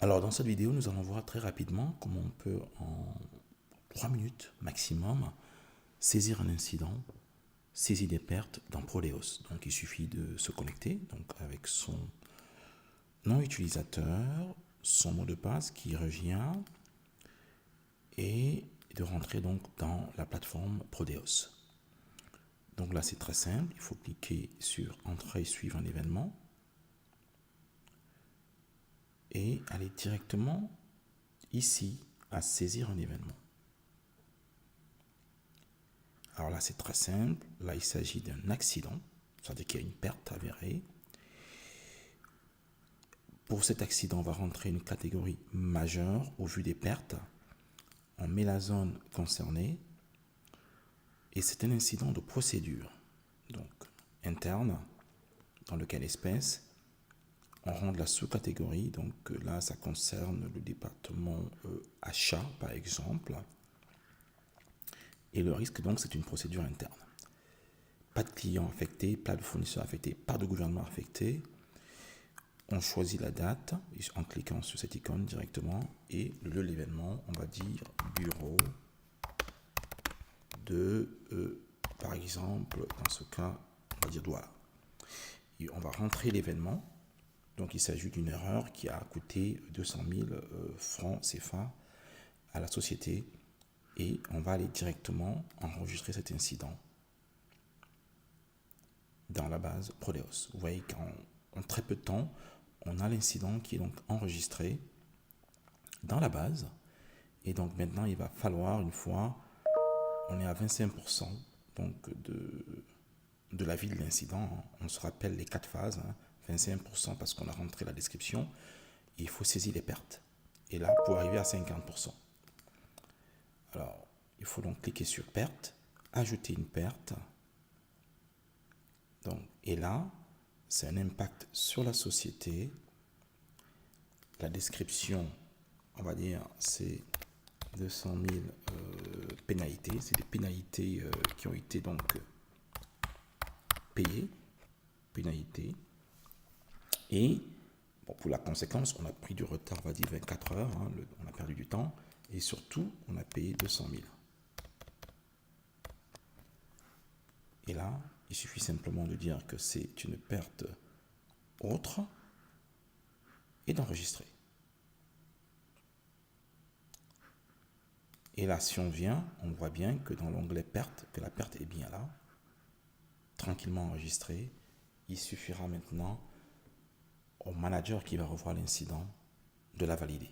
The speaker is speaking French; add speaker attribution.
Speaker 1: Alors, dans cette vidéo, nous allons voir très rapidement comment on peut, en 3 minutes maximum, saisir un incident, saisir des pertes dans Proleos. Donc, il suffit de se connecter donc avec son nom utilisateur, son mot de passe qui revient et de rentrer donc dans la plateforme Proleos. Donc là, c'est très simple. Il faut cliquer sur Entrée suivre un événement et aller directement ici à saisir un événement. Alors là, c'est très simple. Là, il s'agit d'un accident, c'est-à-dire qu'il y a une perte avérée. Pour cet accident, on va rentrer une catégorie majeure au vu des pertes. On met la zone concernée et c'est un incident de procédure, donc interne, dans lequel espèce. On rentre la sous-catégorie, donc là, ça concerne le département achat, par exemple. Et le risque, donc, c'est une procédure interne. Pas de client affecté, pas de fournisseur affecté, pas de gouvernement affecté. On choisit la date en cliquant sur cette icône directement et le lieu de l'événement, on va dire bureau de, par exemple, dans ce cas, on va dire Douala. Et on va rentrer l'événement. Donc il s'agit d'une erreur qui a coûté 200 000 francs CFA à la société et on va aller directement enregistrer cet incident dans la base Proleos. Vous voyez qu'en très peu de temps, on a l'incident qui est donc enregistré dans la base. Et donc maintenant, il va falloir, une fois, on est à 25% donc de la vie de l'incident. On se rappelle les 4 phases. 25% parce qu'on a rentré la description. Et il faut saisir les pertes. Et là, pour arriver à 50%. Alors, il faut donc cliquer sur perte, ajouter une perte. Donc, et là, c'est un impact sur la société. La description, on va dire, c'est 200 000 pénalités. C'est des pénalités qui ont été donc payées. Pénalités. Et bon, pour la conséquence, on a pris du retard, on va dire 24 heures. On a perdu du temps. Et surtout, on a payé 200 000. Et là, il suffit simplement de dire que c'est une perte autre et d'enregistrer. Et là, si on vient, on voit bien que dans l'onglet perte, que la perte est bien là, tranquillement enregistrée. Il suffira maintenant au manager qui va revoir l'incident de la valider.